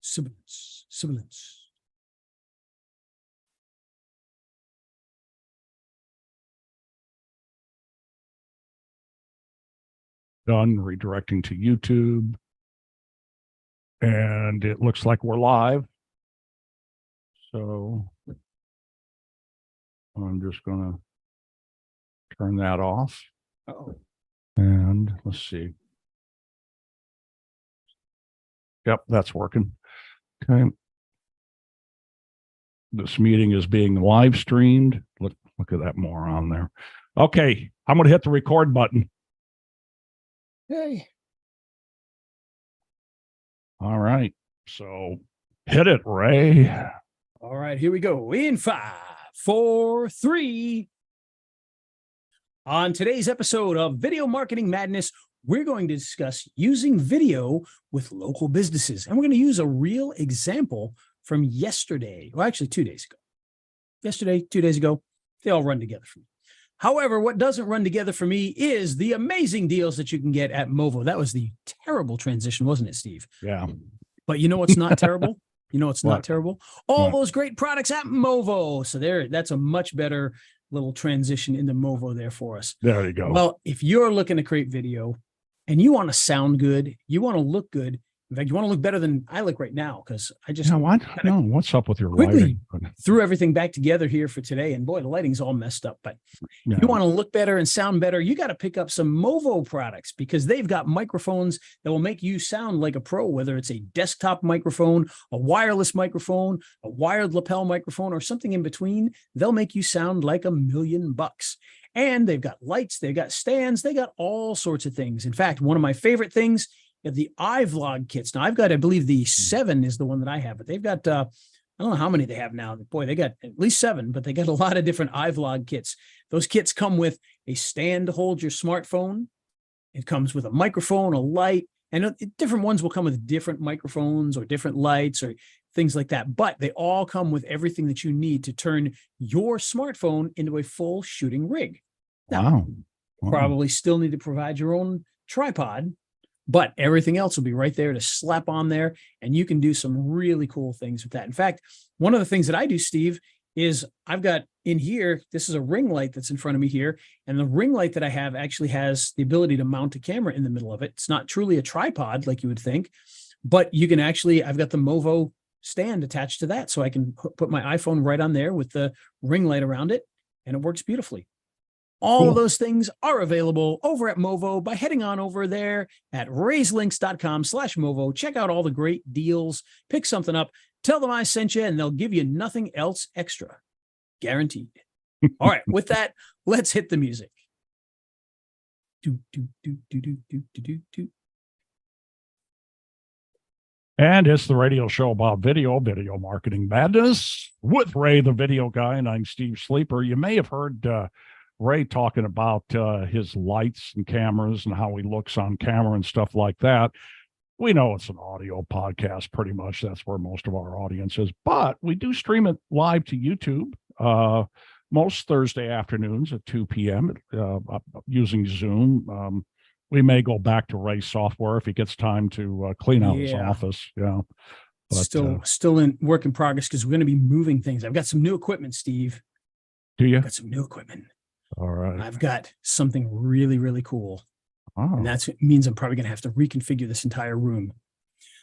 Sibilance. Done redirecting to YouTube. And it looks like we're live. So I'm just going to turn that off. Uh-oh. And let's see. Yep, that's working. Okay. This meeting is being live streamed. Look at that moron there. Okay, I'm going to hit the record button. Hey. All right. So hit it, Ray. All right, here we go. In 5, 4, 3. On today's episode of Video Marketing Madness, we're going to discuss using video with local businesses. And we're going to use a real example from yesterday. Well, actually 2 days ago. Yesterday, 2 days ago, they all run together for me. However, what doesn't run together for me is the amazing deals that you can get at Movo. That was the terrible transition, wasn't it, Steve? Yeah. But you know what's not terrible? You know what's What? not terrible? All What? those great products at Movo. So that's a much better little transition into Movo there for us. There you go. Well, if you're looking to create video and you want to sound good, you want to look good. In fact, you want to look better than I look right now because I just what's up with your quickly lighting? threw everything back together here for today. And boy, the lighting's all messed up. But Yeah. if you want to look better and sound better, you got to pick up some Movo products because they've got microphones that will make you sound like a pro, whether it's a desktop microphone, a wireless microphone, a wired lapel microphone, or something in between. They'll make you sound like $1,000,000. And they've got lights, they've got stands, they got all sorts of things. In fact, one of my favorite things is the iVlog kits. Now, I've got, I believe the 7 is the one that I have, but they've got, I don't know how many they have now. Boy, they got at least 7, but they got a lot of different iVlog kits. Those kits come with a stand to hold your smartphone. It comes with a microphone, a light, and different ones will come with different microphones or different lights or things like that. But they all come with everything that you need to turn your smartphone into a full shooting rig. Now, Wow. probably still need to provide your own tripod, but everything else will be right there to slap on there, and you can do some really cool things with that. In fact, one of the things that I do, Steve, is I've got in here, this is a ring light that's in front of me here, and the ring light that I have actually has the ability to mount a camera in the middle of it. It's not truly a tripod like you would think, but you can actually, I've got the Movo stand attached to that, so I can put my iPhone right on there with the ring light around it, and it works beautifully. All of those things are available over at Movo by heading on over there at raiselinks.com/Movo. Check out all the great deals, pick something up, tell them I sent you, and they'll give you nothing else extra. Guaranteed. All right, with that, let's hit the music. Do, do, do, do, do, do, do, do. And it's the radio show about video marketing madness with Ray, the video guy, and I'm Steve Sleeper. You may have heard Ray talking about his lights and cameras and how he looks on camera and stuff like that. We know it's an audio podcast, pretty much. That's where most of our audience is. But we do stream it live to YouTube most Thursday afternoons at 2 p.m. Using Zoom. We may go back to Ray's software if he gets time to clean out his office. Yeah. But, still in work in progress because we're going to be moving things. I've got some new equipment, Steve. Do you? I've got some new equipment. All right. I've got something really, really cool. Oh. And that means I'm probably going to have to reconfigure this entire room.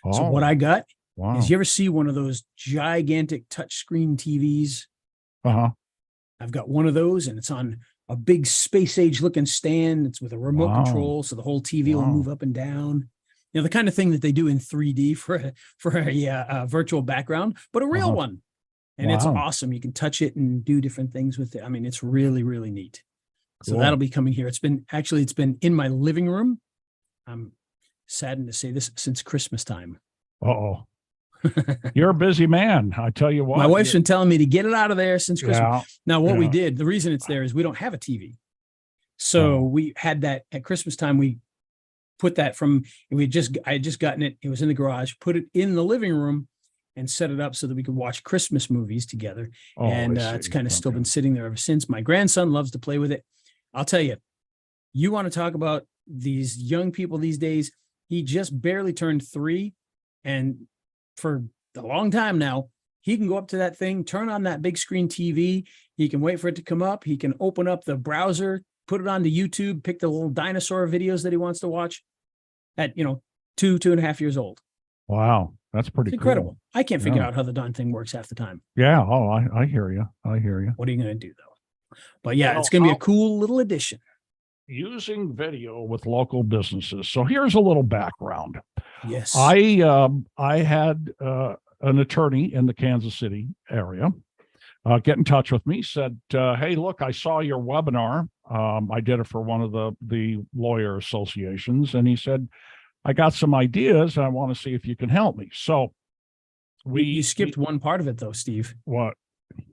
Oh. So what I got Wow. is, you ever see one of those gigantic touchscreen TVs? Uh-huh. I've got one of those, and it's on a big space age looking stand. It's with a remote control, so the whole TV will move up and down. You know, the kind of thing that they do in 3D for a virtual background, but a real one. And it's awesome. You can touch it and do different things with it. I mean, it's really, really neat. Cool. So that'll be coming here. It's been in my living room. I'm saddened to say this, since Christmas time. Uh-oh. You're a busy man. I tell you what. My wife's been telling me to get it out of there since Christmas. Yeah, now, what we did, the reason it's there is we don't have a TV. So we had that at Christmas time. We put that I had just gotten it. It was in the garage, put it in the living room and set it up so that we could watch Christmas movies together. And it's kind of still been sitting there ever since. My grandson loves to play with it. I'll tell you, you want to talk about these young people these days. He just barely turned 3, and for a long time now. He can go up to that thing, turn on that big screen TV. He can wait for it to come up. He can open up the browser, put it onto YouTube, pick the little dinosaur videos that he wants to watch at, 2.5 years old. Wow. That's pretty It's incredible. cool. I can't figure out how the darn thing works half the time. Yeah. Oh, I hear you. I hear you. What are you going to do though? But yeah, Well, it's going to be a cool little addition. Using video with local businesses. So here's a little background. Yes. I had an attorney in the Kansas City area get in touch with me, said, hey, look, I saw your webinar. I did it for one of the lawyer associations. And he said, I got some ideas. I want to see if you can help me. So you skipped one part of it though, Steve. What?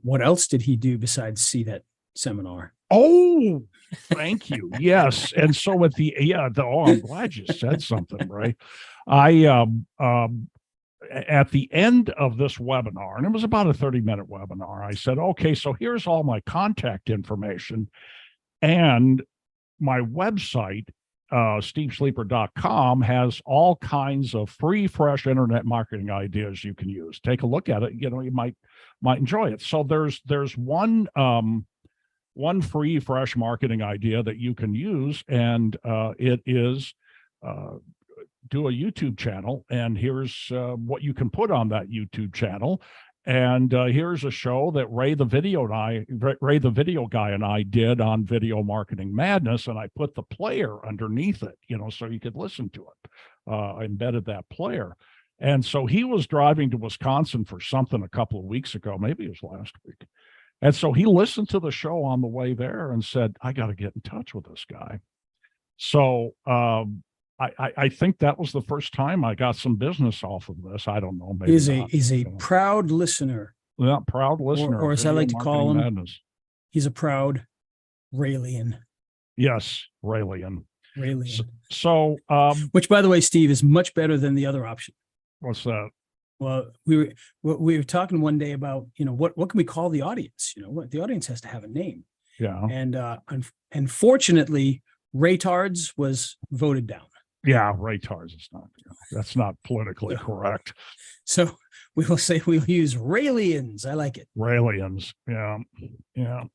What else did he do besides see that seminar? Oh, thank you. Yes. And so at I'm glad you said something, Ray. At the end of this webinar, and it was about a 30-minute webinar, I said, okay, so here's all my contact information and my website, stevesleeper.com, has all kinds of free, fresh internet marketing ideas you can use. Take a look at it. You might enjoy it. So there's one free, fresh marketing idea that you can use, and it is do a YouTube channel. And here's what you can put on that YouTube channel. And here's a show that Ray the video guy and I did on Video Marketing Madness, and I put the player underneath it, so you could listen to it. I embedded that player. And so he was driving to Wisconsin for something a couple of weeks ago, maybe it was last week. And so he listened to the show on the way there and said, I got to get in touch with this guy. So I think that was the first time I got some business off of this. I don't know. Maybe he's a proud listener. Yeah, proud listener. Or as I like to call him, Madness. He's a proud Raelian. Yes, Raelian. Raelian. So which, by the way, Steve, is much better than the other option. What's that? Well, we were talking one day about, what can we call the audience? What the audience has to have a name. Yeah. And fortunately, Raytards was voted down. Yeah, Raytards is not. That's not politically correct. So we'll use Raelians. I like it. Raelians. Yeah. Yeah.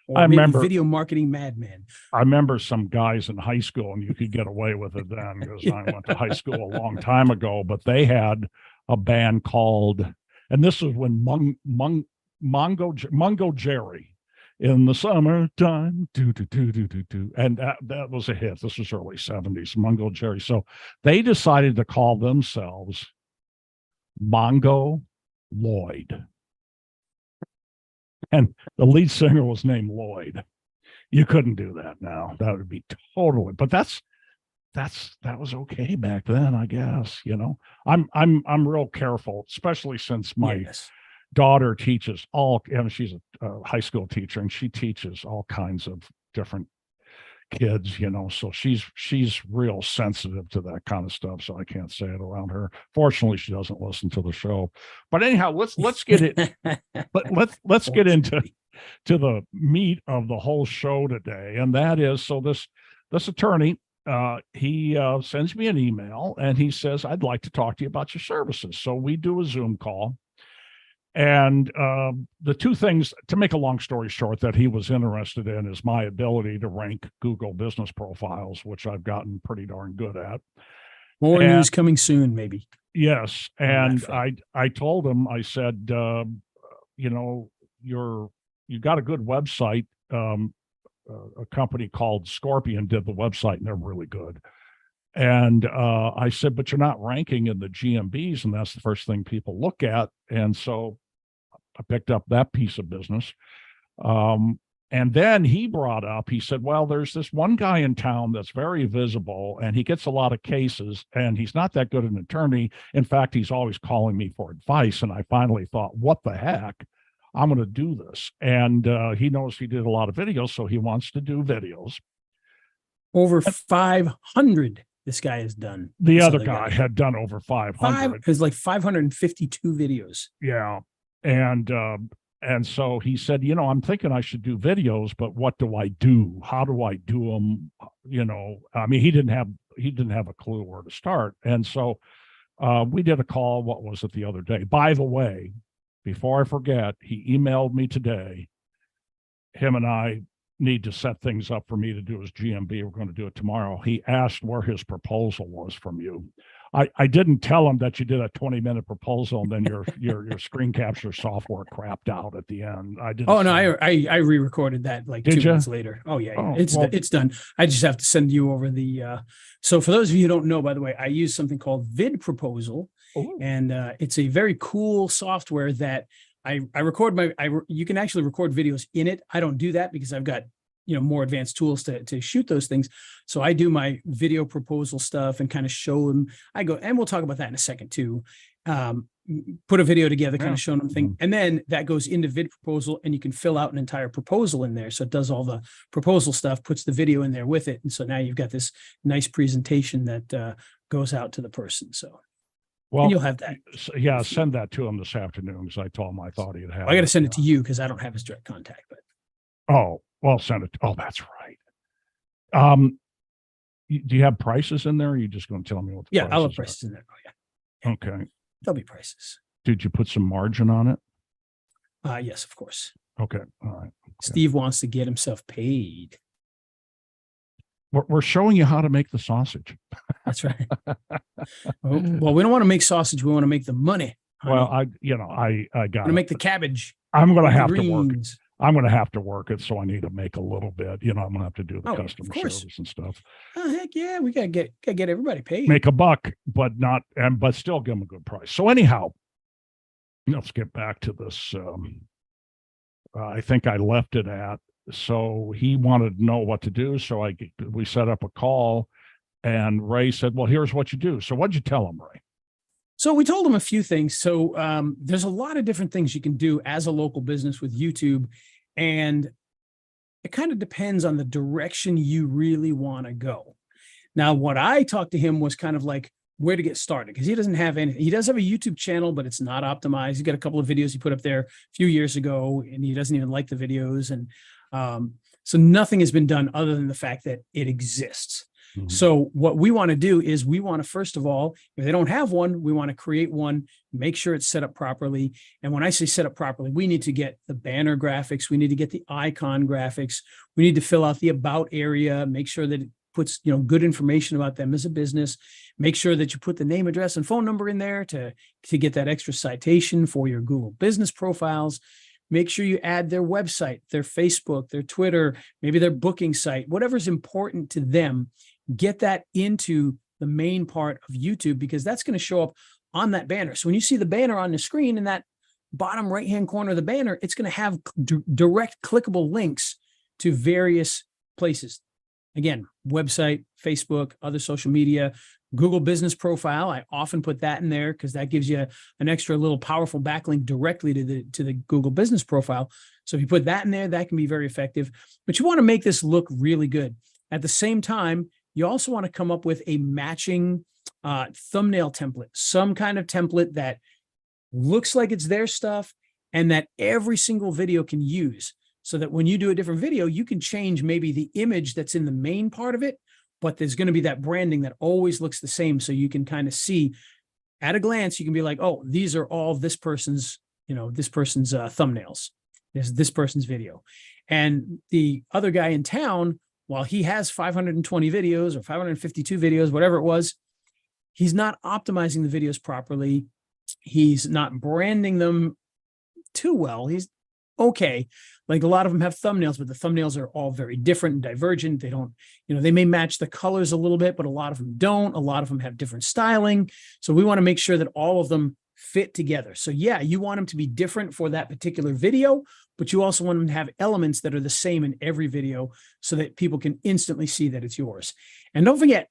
Or I remember Video Marketing Madman. I remember some guys in high school, and you could get away with it then because I went to high school a long time ago, but they had a band called, and this was when Mungo Jerry, in the summertime, and that was a hit. This was early 70s, Mungo Jerry. So they decided to call themselves Mongo Lloyd. And the lead singer was named Lloyd. You couldn't do that now. That would be totally, but that was okay back then, I guess. I'm real careful, especially since my daughter teaches she's a high school teacher, and she teaches all kinds of different kids, so she's real sensitive to that kind of stuff. So I can't say it around her. Fortunately, she doesn't listen to the show. But anyhow, let's get it. let's get into the meat of the whole show today, and that is, so this attorney, he sends me an email and he says, I'd like to talk to you about your services. So we do a Zoom call. And the two things, to make a long story short, that he was interested in is my ability to rank Google business profiles, which I've gotten pretty darn good at. More news coming soon, maybe. Yes. And I told him, I said, you got a good website. A company called Scorpion did the website, and they're really good. And I said, but you're not ranking in the GMBs, and that's the first thing people look at. And so I picked up that piece of business. And then he said, well, there's this one guy in town that's very visible, and he gets a lot of cases, and he's not that good an attorney. In fact, he's always calling me for advice. And I finally thought, what the heck? I'm going to do this. And he knows he did a lot of videos, so he wants to do videos. Over 500 this guy has done. The other guy had done over 500. It was like 552 videos. Yeah. And so he said, I'm thinking I should do videos, but what do I do? How do I do them? I mean, he didn't have a clue where to start. And so We did a call. What was it the other day? By the way, before I forget, he emailed me today. Him and I need to set things up for me to do his GMB. We're going to do it tomorrow. He asked where his proposal was from you. I didn't tell him that you did a 20-minute proposal and then your screen capture software crapped out at the end. I didn't. Oh no, I re-recorded that like Did 2 ya? months later. Oh yeah, Oh, it's done. I just have to send you over the. So for those of you who don't know, by the way, I use something called Vid Proposal, and it's a very cool software that I record you can actually record videos in it. I don't do that because I've got more advanced tools to shoot those things. So I do my video proposal stuff and kind of show them. I go, and we'll talk about that in a second too. Put a video together, kind of showing them thing. And then that goes into Vid Proposal, and you can fill out an entire proposal in there. So it does all the proposal stuff, puts the video in there with it. And so now you've got this nice presentation that goes out to the person. So and you'll have that. Yeah, send that to him this afternoon because I told him I thought he'd have I got to send it to you because I don't have his direct contact. But well, send it. Oh, that's right. Do you have prices in there? Or are you just going to tell me what the prices I'll have prices in there. Oh, yeah. Okay. There'll be prices. Did you put some margin on it? Yes, of course. Okay. All right. Okay. Steve wants to get himself paid. We're showing you how to make the sausage. That's right. Well, we don't want to make sausage. We want to make the money. Honey. Well, I got to make the cabbage. I'm going to have to work. I'm going to have to work it, so I need to make a little bit. I'm going to have to do the customer service and stuff. Oh heck yeah, we gotta get everybody paid. Make a buck, but still give them a good price. So anyhow, let's get back to this. I think I left it at. So he wanted to know what to do. So we set up a call, and Ray said, "Well, here's what you do." So what'd you tell him, Ray? So we told him a few things. So there's a lot of different things you can do as a local business with YouTube. And it kind of depends on the direction you really want to go. Now, what I talked to him was kind of like where to get started, because he doesn't have any. He does have a YouTube channel, but it's not optimized. He's got a couple of videos he put up there a few years ago, and he doesn't even like the videos. And so nothing has been done other than the fact that it exists. Mm-hmm. So what we want to do is we want to, first of all, if they don't have one, we want to create one, make sure it's set up properly. And when I say set up properly, we need to get the banner graphics. We need to get the icon graphics. We need to fill out the about area, make sure that it puts, good information about them as a business. Make sure that you put the name, address, and phone number in there to get that extra citation for your Google business profiles. Make sure you add their website, their Facebook, their Twitter, maybe their booking site, whatever's important to them. Get that into the main part of YouTube, because that's going to show up on that banner. So when you see the banner on the screen in that bottom right-hand corner of the banner, it's going to have direct clickable links to various places. Again, website, Facebook, other social media, Google business profile. I often put that in there because that gives you an extra little powerful backlink directly to the Google business profile. So if you put that in there, that can be very effective. But you want to make this look really good. At the same time, you also want to come up with a matching thumbnail template, some kind of template that looks like it's their stuff and that every single video can use, so that when you do a different video, you can change maybe the image that's in the main part of it, but there's going to be that branding that always looks the same. So you can kind of see at a glance, you can be like, oh, these are all this person's thumbnails. This person's video. And the other guy in town, while he has 520 videos or 552 videos, whatever it was, he's not optimizing the videos properly. He's not branding them too well. He's okay. Like a lot of them have thumbnails, but the thumbnails are all very different and divergent. They don't, they may match the colors a little bit, but a lot of them don't. A lot of them have different styling. So we want to make sure that all of them fit together. So yeah, you want them to be different for that particular video, but you also want them to have elements that are the same in every video so that people can instantly see that it's yours. And don't forget,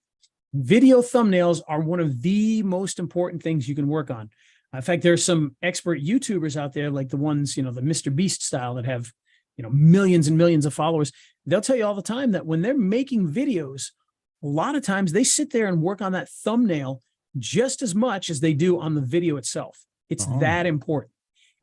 video thumbnails are one of the most important things you can work on. In fact, there's some expert YouTubers out there, like the ones, the Mr. Beast style that have, millions and millions of followers. They'll tell you all the time that when they're making videos, a lot of times they sit there and work on that thumbnail just as much as they do on the video itself. It's that important.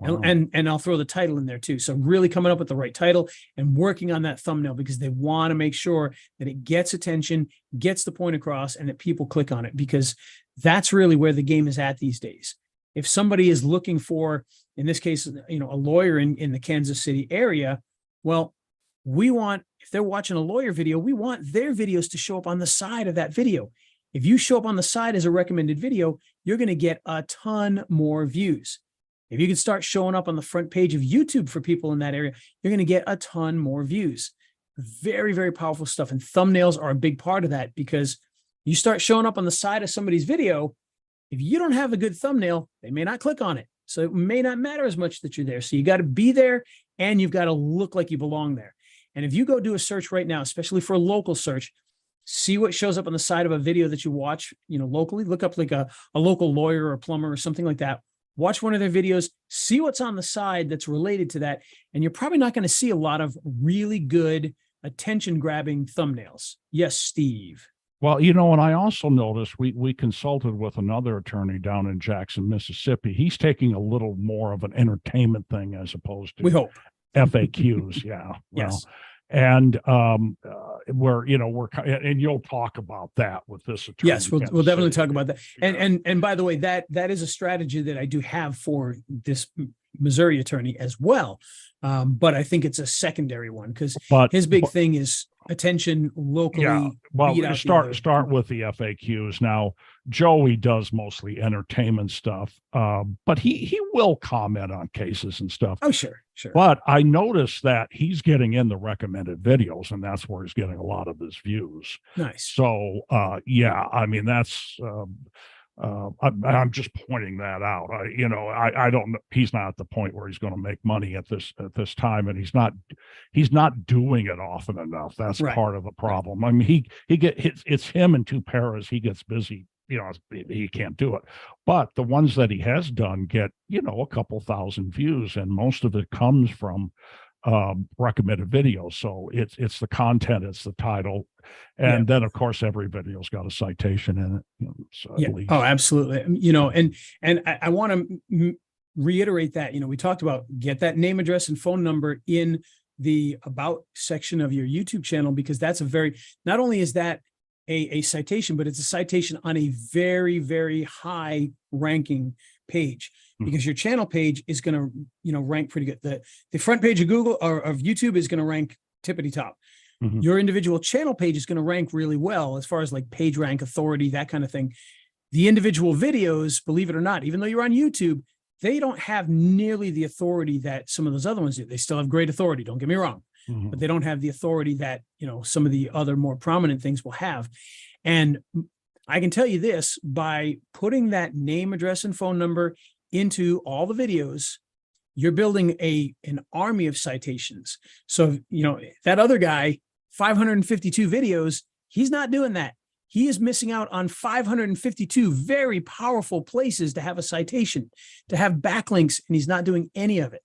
Wow. And I'll throw the title in there too. So really coming up with the right title and working on that thumbnail, because they want to make sure that it gets attention, gets the point across, and that people click on it, because That's really where the game is at these days. If somebody is looking for, in this case, a lawyer in the Kansas City area, well, if they're watching a lawyer video, we want their videos to show up on the side of that video. If you show up on the side as a recommended video, you're going to get a ton more views. If you can start showing up on the front page of YouTube for people in that area, you're going to get a ton more views. Very, very powerful stuff. And thumbnails are a big part of that, because you start showing up on the side of somebody's video. If you don't have a good thumbnail, they may not click on it. So it may not matter as much that you're there. So you got to be there, and you've got to look like you belong there. And if you go do a search right now, especially for a local search, see what shows up on the side of a video that you watch, locally. Look up like a local lawyer or a plumber or something like that. Watch one of their videos, see what's on the side that's related to that. And you're probably not going to see a lot of really good attention-grabbing thumbnails. Yes, Steve. Well, and I also noticed we consulted with another attorney down in Jackson, Mississippi. He's taking a little more of an entertainment thing as opposed to We hope. FAQs. Yeah. Yes. And we're and you'll talk about that with this attorney. Yes, we'll definitely talk about that. And by the way, that is a strategy that I do have for this Missouri attorney as well. But I think it's a secondary one, because his big thing is attention locally. Yeah. Well, start with the FAQs. Now, Joey does mostly entertainment stuff, but he will comment on cases and stuff. Oh, sure. But I noticed that he's getting in the recommended videos, and that's where he's getting a lot of his views. Nice. So, I mean, that's. I'm just pointing that out. I don't know. He's not at the point where he's going to make money at this time, and he's not doing it often enough. That's right. Part of the problem. I mean, it's him and two paras. He gets busy. He can't do it. But the ones that he has done get a couple thousand views, and most of it comes from recommended videos. So it's the content, it's the title, and then of course every video's got a citation in it. So yeah. Oh, absolutely. And I want to reiterate that we talked about, get that name, address, and phone number in the about section of your YouTube channel, because that's not only is that a citation, but it's a citation on a very, very high ranking page, because your channel page is going to, rank pretty good. The front page of Google or of YouTube is going to rank tippity top. Mm-hmm. Your individual channel page is going to rank really well as far as like page rank authority, that kind of thing. The individual videos, believe it or not, even though you're on YouTube, they don't have nearly the authority that some of those other ones do. They still have great authority, don't get me wrong, but they don't have the authority that, some of the other more prominent things will have. And I can tell you this, by putting that name, address, and phone number into all the videos, you're building an army of citations. So, that other guy, 552 videos, he's not doing that. He is missing out on 552 very powerful places to have a citation, to have backlinks, and he's not doing any of it.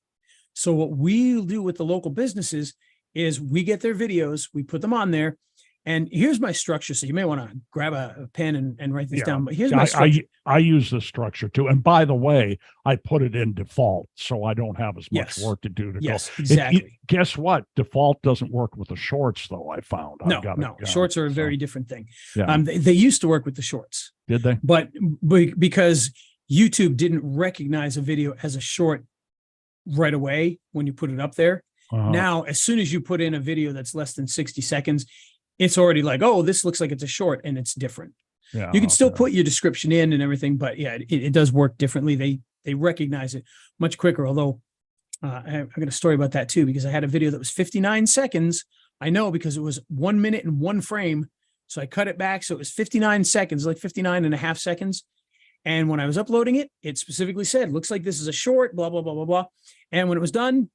So what we do with the local businesses is we get their videos, we put them on there. And here's my structure. So you may want to grab a pen and write this down. But here's my structure. I use this structure too. And by the way, I put it in default, so I don't have as much work to do. Exactly. Guess what? Default doesn't work with the shorts, though, I found. No. Shorts are a very different thing. Yeah. They used to work with the shorts. Did they? But because YouTube didn't recognize a video as a short right away when you put it up there. Now, as soon as you put in a video that's less than 60 seconds, it's already like, oh, this looks like it's a short, and it's different. Yeah, you can still put your description in and everything, but yeah, it does work differently. They recognize it much quicker. Although I've got a story about that too, because I had a video that was 59 seconds. I know, because it was 1 minute and one frame. So I cut it back. So it was 59 seconds, like 59 and a half seconds. And when I was uploading it, it specifically said, looks like this is a short, blah, blah, blah, blah, blah. And when it was done,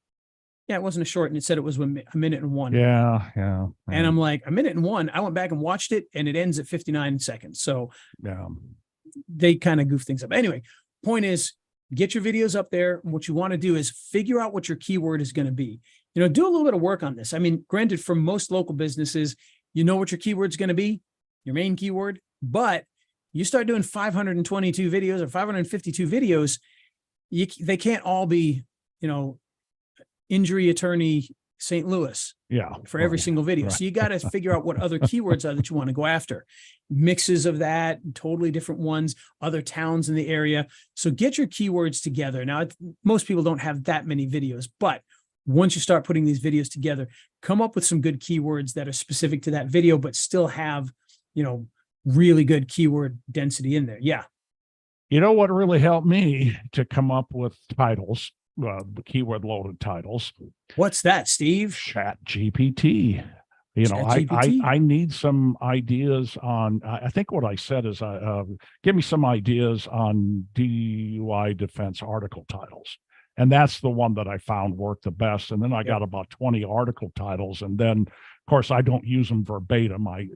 yeah, it wasn't a short, and it said it was a minute and one. Yeah. And I'm like, a minute and one. I went back and watched it, and it ends at 59 seconds. So they kind of goof things up. Anyway, point is, get your videos up there. What you want to do is figure out what your keyword is going to be. Do a little bit of work on this. I mean, granted, for most local businesses, you know what your keyword's going to be, your main keyword, but you start doing 522 videos or 552 videos, they can't all be, injury attorney St. Louis Yeah. for every single video. Right. So you got to figure out what other keywords are that you want to go after. Mixes of that, totally different ones, other towns in the area. So get your keywords together. Now, most people don't have that many videos, but once you start putting these videos together, come up with some good keywords that are specific to that video, but still have, really good keyword density in there. Yeah. You know what really helped me to come up with titles, the keyword loaded titles? What's that, Steve? Chat GPT. I need some ideas on, I think what I said is, give me some ideas on DUI defense article titles. And that's the one that I found worked the best. And then I got about 20 article titles. And then, of course, I don't use them verbatim. I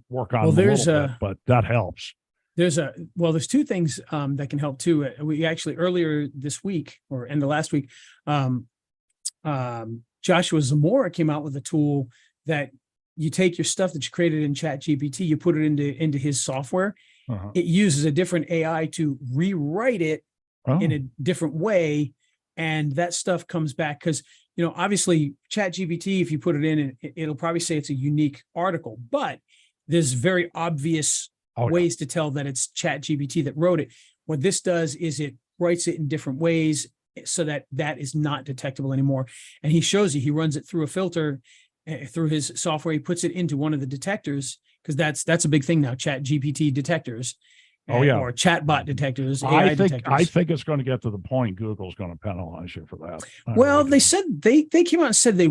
work on them a little bit, but that helps. There's two things that can help too. We actually earlier this week or end of last week, Joshua Zamora came out with a tool that you take your stuff that you created in Chat GPT, you put it into his software. It uses a different AI to rewrite it in a different way. And that stuff comes back because, obviously Chat GPT, if you put it in, it'll probably say it's a unique article, but there's very obvious ways to tell that it's Chat GPT that wrote it. What this does is it writes it in different ways so that is not detectable anymore. And he shows you, he runs it through a filter through his software. He puts it into one of the detectors because that's a big thing now, Chat GPT detectors. Or chatbot detectors. AI detectors. I think it's going to get to the point Google's going to penalize you for that. Well, they said they came out and said they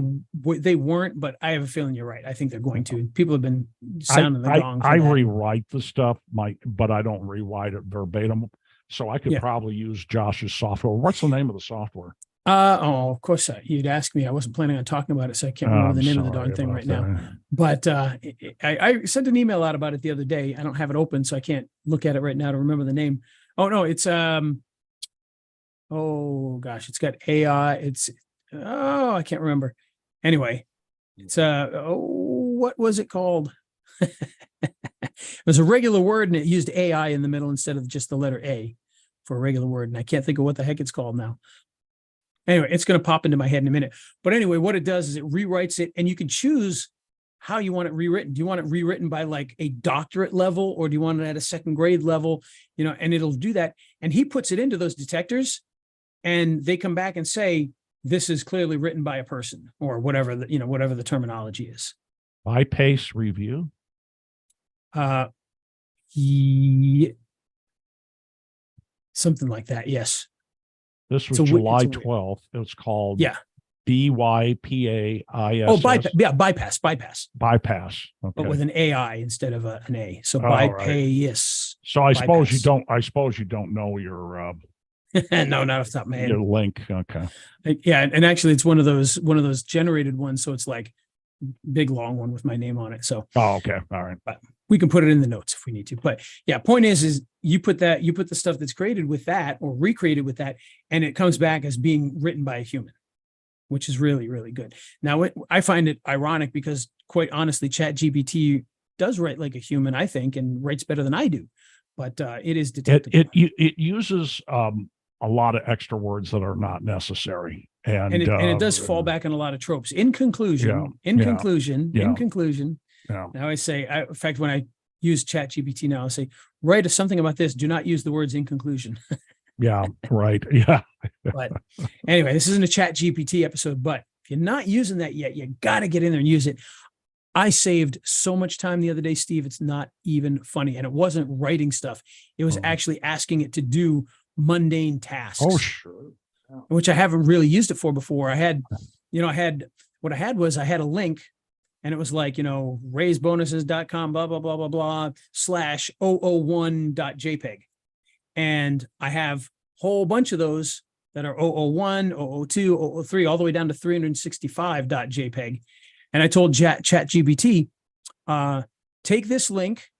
weren't, but I have a feeling you're right. I think they're going to. People have been sounding the gong. I rewrite the stuff, but I don't rewrite it verbatim. So I could probably use Josh's software. What's the name of the software? Of course, you'd ask me. I wasn't planning on talking about it, so I can't remember the name of the darn thing right now. But I sent an email out about it the other day. I don't have it open, so I can't look at it right now to remember the name. Oh no, it's it's got AI. I can't remember. Anyway, it's what was it called? It was a regular word, and it used AI in the middle instead of just the letter A for a regular word, and I can't think of what the heck it's called now. Anyway, it's going to pop into my head in a minute. But anyway, what it does is it rewrites it, and you can choose how you want it rewritten. Do you want it rewritten by like a doctorate level, or do you want it at a second grade level? And it'll do that. And he puts it into those detectors, and they come back and say, this is clearly written by a person, or whatever whatever the terminology is. Bypass review. Something like that. Yes. This was July 12th. It was called BYPAIS. Bypass. Bypass. Okay. But with an AI instead of an A. So bypass. So I suppose you don't know your no, not off the top of my head. Your link. Okay. Yeah, and actually it's one of those generated ones, so it's like big long one with my name on it. So okay. All right. But we can put it in the notes if we need to. But yeah, point is you put the stuff that's created with that or recreated with that, and it comes back as being written by a human, which is really, really good. Now, I find it ironic because quite honestly, Chat GPT does write like a human, I think, and writes better than I do, but it is detectable. It uses a lot of extra words that are not necessary. And it does fall back on a lot of tropes. In conclusion, now I say, in fact, when I use Chat GPT now, I say, write something about this. Do not use the words in conclusion. Yeah, right. Yeah. But anyway, this isn't a Chat GPT episode, but if you're not using that yet, you got to get in there and use it. I saved so much time the other day, Steve. It's not even funny. And it wasn't writing stuff. It was actually asking it to do mundane tasks. Oh, sure. Yeah. Which I haven't really used it for before. I had a link, and it was like, raisebonuses.com, blah, blah, blah, blah, blah, /001.jpg. And I have a whole bunch of those that are 001, 002, 003, all the way down to 365.jpg. And I told ChatGPT, take this link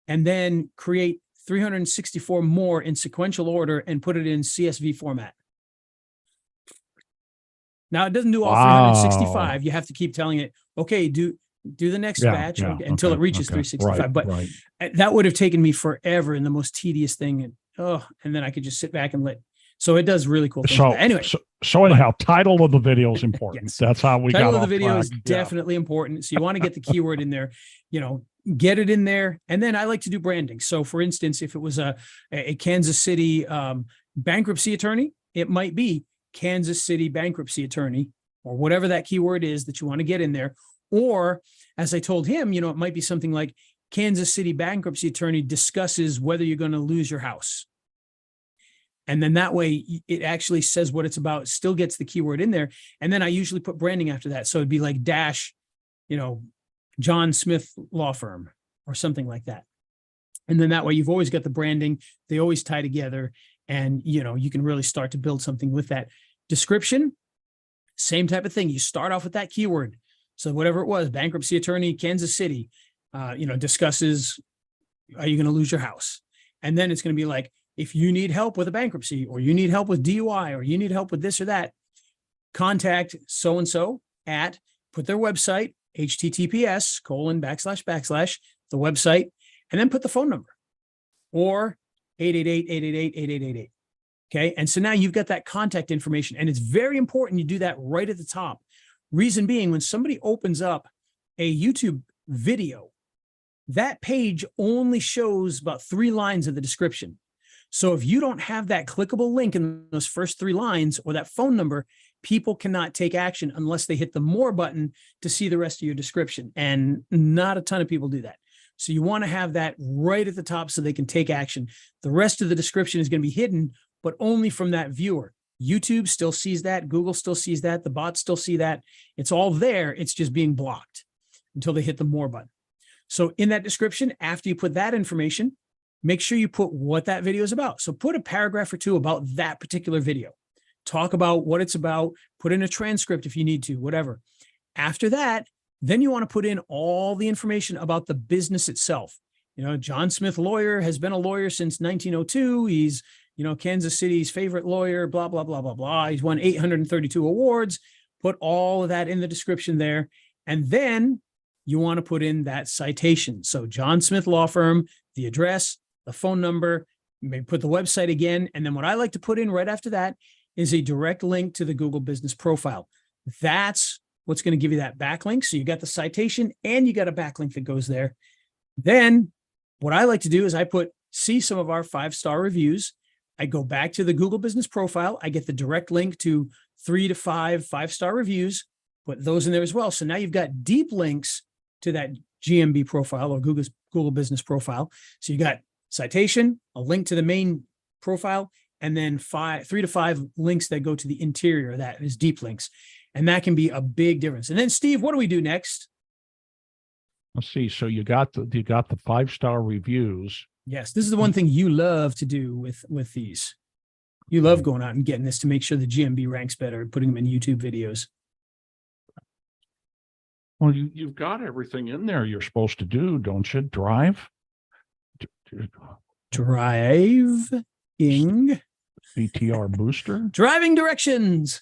and then create 364 more in sequential order and put it in CSV format. Now, it doesn't do all 365. You have to keep telling it, okay, do the next batch until it reaches 365. But that would have taken me forever and the most tedious thing. And then I could just sit back and let So it does really cool things. So Anyway, so anyhow, title of the video is important. Yes. That's how we title got of the off video track. is definitely important. So you want to get the keyword in there, get it in there. And then I like to do branding. So for instance, if it was a Kansas City bankruptcy attorney, it might be Kansas City bankruptcy attorney, or whatever that keyword is that you want to get in there. Or as I told him, it might be something like Kansas City bankruptcy attorney discusses whether you're going to lose your house. And then that way it actually says what it's about, still gets the keyword in there. And then I usually put branding after that. So it'd be like dash, John Smith law firm or something like that. And then that way you've always got the branding. They always tie together, and, you can really start to build something with that. Description, same type of thing. You start off with that keyword. So whatever it was, bankruptcy attorney, Kansas City, discusses, are you going to lose your house? And then it's going to be like, if you need help with a bankruptcy, or you need help with DUI, or you need help with this or that, contact so-and-so at, put their website, https:// the website, and then put the phone number, or 888-888-8888. Okay. And so now you've got that contact information, and it's very important you do that right at the top. Reason being, when somebody opens up a YouTube video, that page only shows about 3 lines of the description. So if you don't have that clickable link in those first 3 lines, or that phone number, people cannot take action unless they hit the more button to see the rest of your description. And not a ton of people do that. So you want to have that right at the top so they can take action. The rest of the description is going to be hidden, but only from that viewer. YouTube still sees that. Google still sees that. The bots still see that. It's all there. It's just being blocked until they hit the more button. So in that description, after you put that information, make sure you put what that video is about. So put a paragraph or 2 about that particular video. Talk about what it's about. Put in a transcript if you need to, whatever. After that, then you want to put in all the information about the business itself. John Smith lawyer has been a lawyer since 1902. He's, Kansas City's favorite lawyer, blah, blah, blah, blah, blah. He's won 832 awards. Put all of that in the description there. And then you want to put in that citation. So John Smith Law Firm, the address, the phone number, maybe put the website again. And then what I like to put in right after that is a direct link to the Google Business Profile. That's what's going to give you that backlink. So you got the citation and you got a backlink that goes there. Then what I like to do is I see some of our 5-star reviews. I go back to the Google Business Profile. I get the direct link to 3 to 5 5-star reviews, put those in there as well. So now you've got deep links to that GMB profile, or Google Business Profile. So you got citation, a link to the main profile, and then 3 to 5 links that go to the interior of that is deep links. And that can be a big difference. And then Steve, what do we do next? Let's see. So you got the 5-star reviews. Yes. This is the one thing you love to do with these. You love going out and getting this to make sure the GMB ranks better and putting them in YouTube videos. Well, you've got everything in there you're supposed to do, don't you? Driving. BTR booster. Driving directions.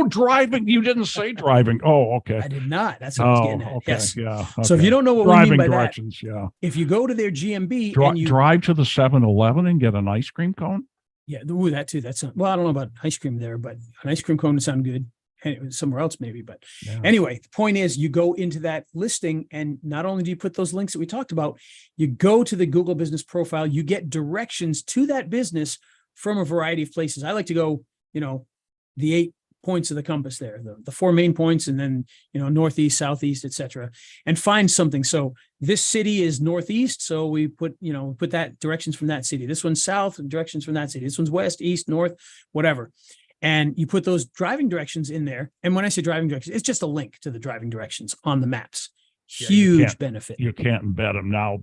Driving. You didn't say driving. Oh, okay. I did not. That's what I was getting at. Okay. Yes. Yeah. Okay. So if you don't know what driving we mean by directions, that, yeah. If you go to their GMB and you drive to the 7-Eleven and get an ice cream cone. Yeah. Ooh, that too. That's well, I don't know about ice cream there, but an ice cream cone would sound good. Somewhere else maybe, but anyway, the point is you go into that listing, and not only do you put those links that we talked about, you go to the Google Business Profile, you get directions to that business from a variety of places. I like to go, the 8 points of the compass there, the 4 main points, and then, northeast, southeast, etc., and find something. So this city is northeast. So we put that directions from that city. This one's south, and directions from that city. This one's west, east, north, whatever. And you put those driving directions in there. And when I say driving directions, it's just a link to the driving directions on the maps. Huge benefit. You can't embed them. Now,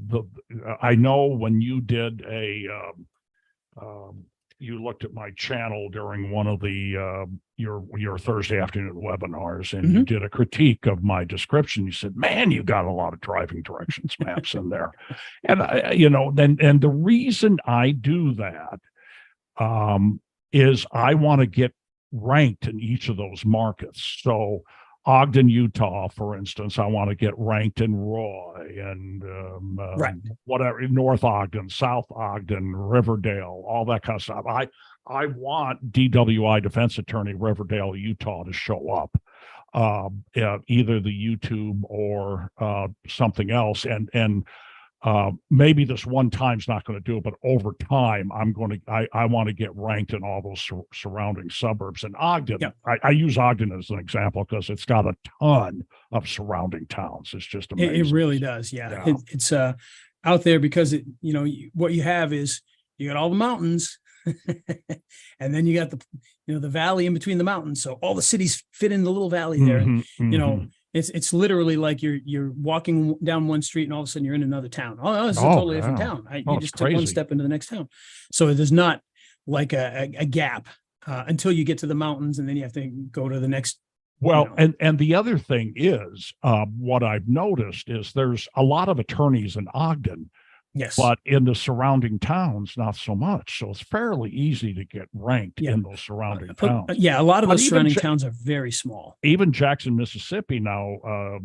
I know when you did you looked at my channel during one of the your Thursday afternoon webinars, and you did a critique of my description. You said, "Man, you got a lot of driving directions maps in there," and and the reason I do that is I want to get ranked in each of those markets. So Ogden, Utah, for instance, I want to get ranked in Roy and Right. whatever, North Ogden, South Ogden, Riverdale, all that kind of stuff. I want DWI Defense Attorney Riverdale, Utah to show up, either the YouTube or something else, and maybe this one time's not going to do it, but over time, I want to get ranked in all those surrounding suburbs. And Ogden, Yep. I use Ogden as an example because it's got a ton of surrounding towns. It's just amazing. It really does. Yeah. It's out there because what you have is you got all the mountains and then you got the valley in between the mountains. So all the cities fit in the little valley there. And, it's literally like you're walking down one street and all of a sudden you're in another town. Oh, this is a totally different town. You just took one step into the next town. So there's not like a gap until you get to the mountains, and then you have to go to the next. Well, and the other thing is, what I've noticed is there's a lot of attorneys in Ogden. Yes. But in the surrounding towns, not so much. So it's fairly easy to get ranked in those surrounding towns. Yeah, a lot of those surrounding towns are very small. Even Jackson, Mississippi now,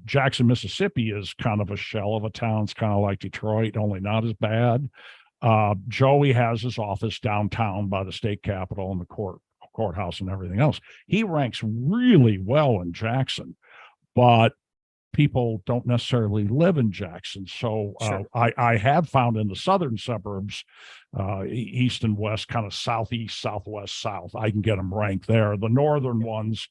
Jackson, Mississippi is kind of a shell of a town. It's kind of like Detroit, only not as bad. Joey has his office downtown by the state capitol and the courthouse and everything else. He ranks really well in Jackson, but people don't necessarily live in Jackson. So Sure. I have found in the southern suburbs, east and west, kind of southeast, southwest, south, I can get them ranked there. The northern ones,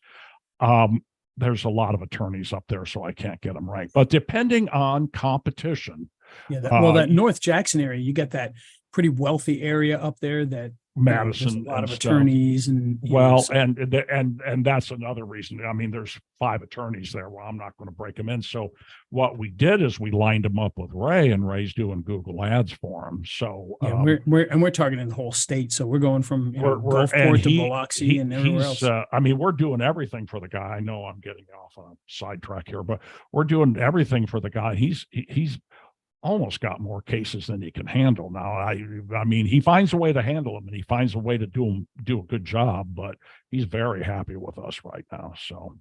there's a lot of attorneys up there, so I can't get them ranked. But depending on competition. Yeah. That North Jackson area, you get that pretty wealthy area up there that Madison, a lot of attorneys and and that's another reason. I mean, there's 5 attorneys there. Well, I'm not going to break them in. So what we did is we lined them up with Ray, and Ray's doing Google Ads for him. So we're targeting the whole state. So we're going from Gulfport to Biloxi and everywhere else. I mean, we're doing everything for the guy. I know I'm getting off on a sidetrack here, but we're doing everything for the guy. He's almost got more cases than he can handle now. I mean, he finds a way to handle them, and he finds a way to do a good job, but he's very happy with us right now. So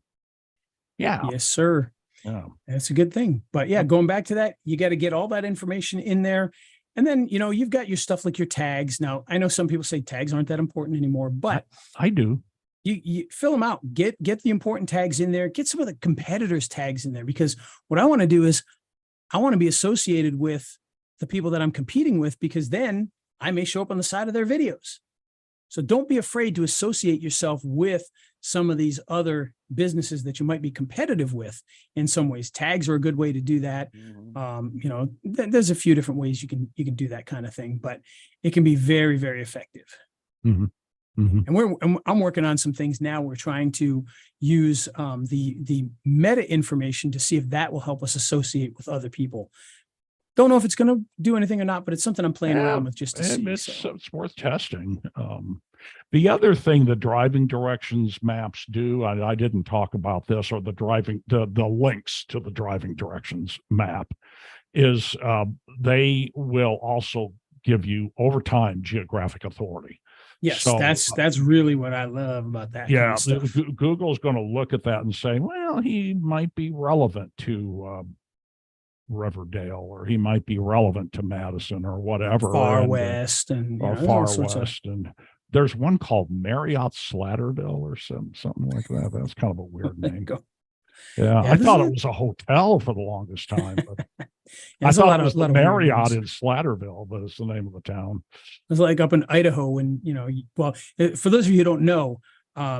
yeah. Yes, sir. Yeah. That's a good thing. But yeah, going back to that, you got to get all that information in there. And then, you've got your stuff like your tags. Now, I know some people say tags aren't that important anymore, but I do. You fill them out, get the important tags in there, get some of the competitors' tags in there, because what I want to do is I want to be associated with the people that I'm competing with, because then I may show up on the side of their videos. So don't be afraid to associate yourself with some of these other businesses that you might be competitive with in some ways. Tags are a good way to do that. There's a few different ways you can do that kind of thing, but it can be very, very effective. And I'm working on some things now. We're trying to use the meta information to see if that will help us associate with other people. Don't know if it's going to do anything or not, but it's something I'm playing around with just to see. It's worth testing. The other thing the driving directions maps do, I didn't talk about this, or the links to the driving directions map, is they will also give you over time geographic authority. Yes, so, that's really what I love about that. Yeah, kind of stuff. Google's going to look at that and say, well, he might be relevant to Riverdale, or he might be relevant to Madison, or whatever. Far West and Far West. And there's one called Marriott Slatterville or something like that. That's kind of a weird name. Yeah, I thought it was a hotel for the longest time, but I thought it was the Marriott in Slatterville, but it's the name of the town. It's like up in Idaho, and for those of you who don't know,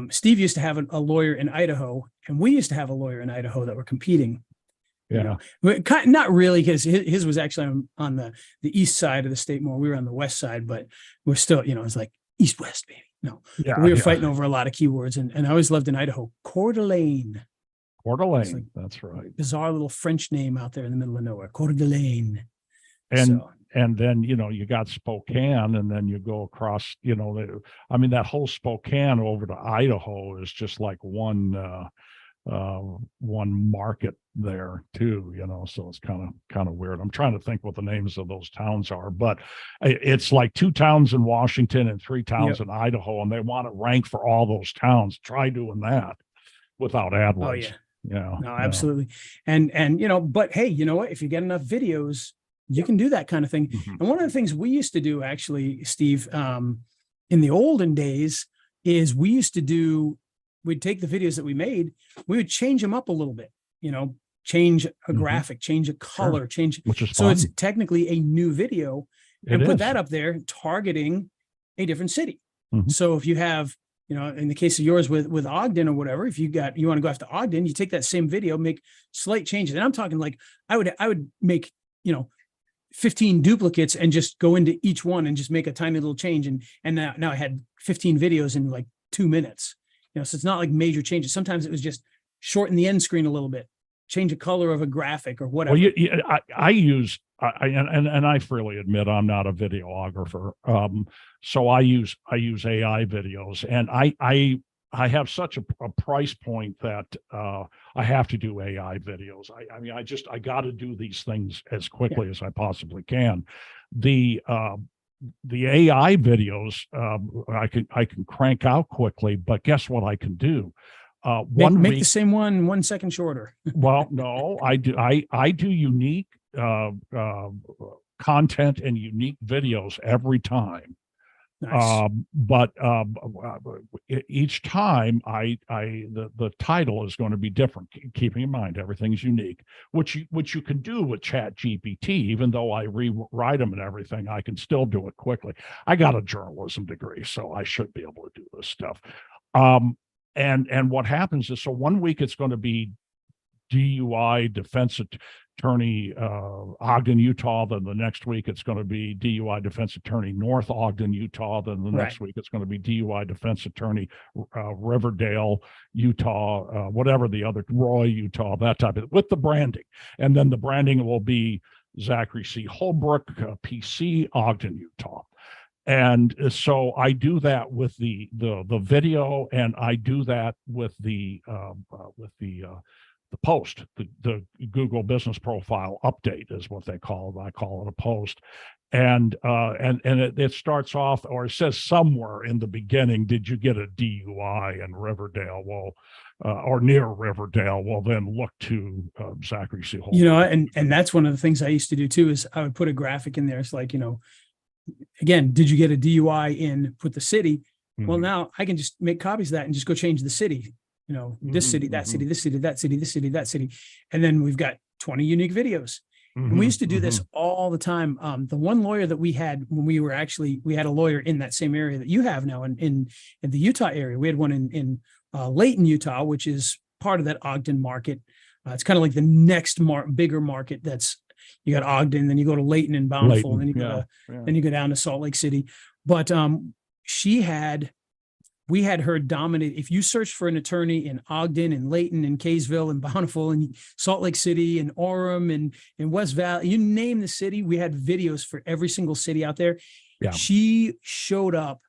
Steve used to have a lawyer in Idaho, and we used to have a lawyer in Idaho that were competing. Yeah, not really, because his was actually on the east side of the state more. We were on the west side, but we're still, it's like east west, baby. No, we were fighting over a lot of keywords, and I always loved in Idaho, Coeur d'Alene. Coeur d'Alene, that's right. Bizarre little French name out there in the middle of nowhere, Coeur d'Alene. And then, you got Spokane, and then you go across, that whole Spokane over to Idaho is just like one market there too, so it's kind of weird. I'm trying to think what the names of those towns are, but it's like 2 towns in Washington and 3 towns in Idaho, and they want to rank for all those towns. Try doing that. without AdWords. Oh yeah. Yeah. No, absolutely. And but hey, you know what? If you get enough videos, you can do that kind of thing. Mhm. And one of the things we used to do actually, Steve, in the olden days is we'd take the videos that we made, we would change them up a little bit, change a graphic, change a color, change. Which is So fun. it's technically a new video and put that up there targeting a different city. So if you have, in the case of yours with Ogden or whatever, if you want to go after Ogden, you take that same video, make slight changes. And I'm talking like I would make, 15 duplicates and just go into each one and just make a tiny little change. And now I had 15 videos in like 2 minutes, so it's not like major changes. Sometimes it was just shorten the end screen a little bit, change the color of a graphic or whatever. Well, I use, and I freely admit I'm not a videographer. So I use AI videos, and I have such a price point that I have to do AI videos. I mean, I got to do these things as quickly as I possibly can. The AI videos I can crank out quickly, but guess what I can do? Make the same one 1 second shorter. Well, no, I do unique content and unique videos every time. Nice. But each time the title is going to be different, keeping in mind everything's unique, which you can do with Chat GPT. Even though I rewrite them and everything, I can still do it quickly. I got a journalism degree, so I should be able to do this stuff. And what happens is, so 1 week it's going to be DUI defense attorney Ogden, Utah. Then the next week it's going to be DUI defense attorney North Ogden, Utah. Then the next week it's going to be DUI defense attorney Riverdale, Utah, whatever the other, Roy, Utah, that type of, with the branding. And then the branding will be Zachary C. Holbrook, PC, Ogden, Utah. And so I do that with the video, and I do that with the post, the Google Business Profile update is what they call it. I call it a post, and it starts off, or it says somewhere in the beginning, did you get a DUI in Riverdale? Well, or near Riverdale? Well, then look to Zachary C. Holbrook. And that's one of the things I used to do too, is I would put a graphic in there. It's like, again, did you get a DUI in, put the city? Well, now I can just make copies of that and just go change the city, this city, that city, this city, that city, this city, that city. And then we've got 20 unique videos. And we used to do this all the time. The one lawyer that we had when we had a lawyer in that same area that you have now in the Utah area. We had one in Layton, Utah, which is part of that Ogden market. It's kind of like the next bigger market. That's, you got Ogden, then you go to Layton and Bountiful, and then you go down to Salt Lake City. But we had her dominate. If you search for an attorney in Ogden and Layton and Kaysville and Bountiful and Salt Lake City and Orem and West Valley, you name the city, we had videos for every single city out there. Yeah. She showed up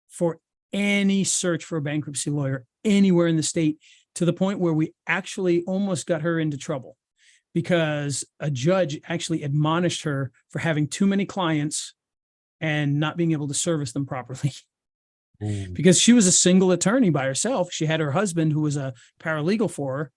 for any search for a bankruptcy lawyer anywhere in the state, to the point where we actually almost got her into trouble, because a judge actually admonished her for having too many clients and not being able to service them properly. Because she was a single attorney by herself. She had her husband who was a paralegal for her,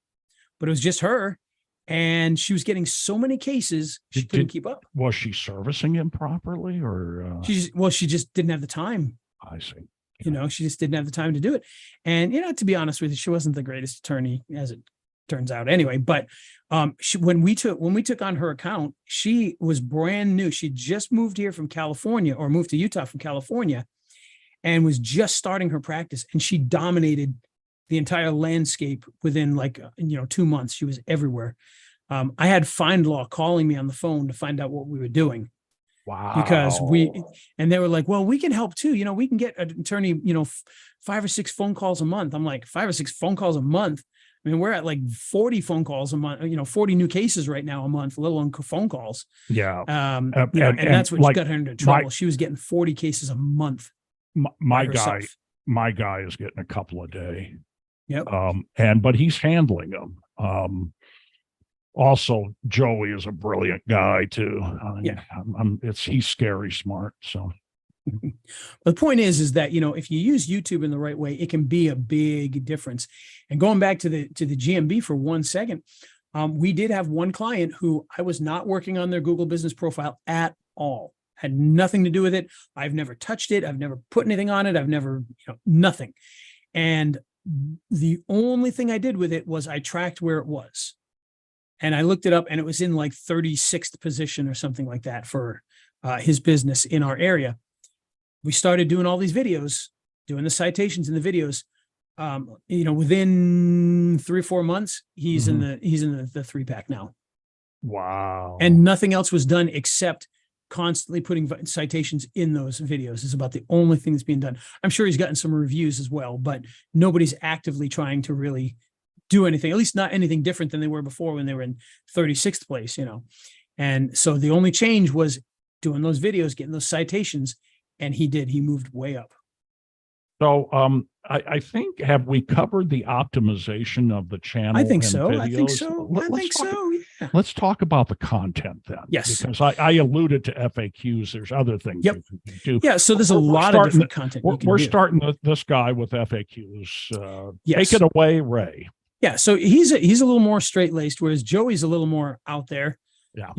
but it was just her. And she was getting so many cases, she couldn't keep up. Was she servicing him properly, or? She just didn't have the time. I see. She just didn't have the time to do it. And, to be honest with you, she wasn't the greatest attorney, as it turns out anyway. But when we took on her account, she was brand new. She just moved here from California, or moved to Utah from California, and was just starting her practice. And she dominated the entire landscape within 2 months. She was everywhere. I had FindLaw calling me on the phone to find out what we were doing. Wow. Because they were like, well, we can help too. We can get an attorney, 5 or 6 phone calls a month. I'm like, 5 or 6 phone calls a month. I mean, we're at like 40 phone calls a month, 40 new cases right now a month, let alone phone calls. Yeah. And that's what got her into trouble. She was getting 40 cases a month. My guy is getting a couple a day. Yep. But he's handling them. Also, Joey is a brilliant guy too. He's scary smart. So But the point is that, if you use YouTube in the right way, it can be a big difference. And going back to the GMB for 1 second, we did have one client who I was not working on their Google business profile at all. Had nothing to do with it. I've never touched it. I've never put anything on it. I've never, nothing. And the only thing I did with it was I tracked where it was. And I looked it up, and it was in like 36th position or something like that for his business in our area. We started doing all these videos, doing the citations in the videos. Within 3 or 4 months, he's in the 3-pack now. Wow. And nothing else was done except constantly putting citations in those videos. Is about the only thing that's being done. I'm sure he's gotten some reviews as well, but nobody's actively trying to really do anything, at least not anything different than they were before when they were in 36th place, And so the only change was doing those videos, getting those citations, and he moved way up. So I think, have we covered the optimization of the channel? I think and so. videos? I think so. I think so. Yeah. Let's talk about the content then. Yes. Because I alluded to FAQs. There's other things you can do. Yeah. So there's a lot of different content. We're starting this guy with FAQs. Yes. Take it away, Ray. Yeah. So he's a little more straight-laced, whereas Joey's a little more out there. Yeah.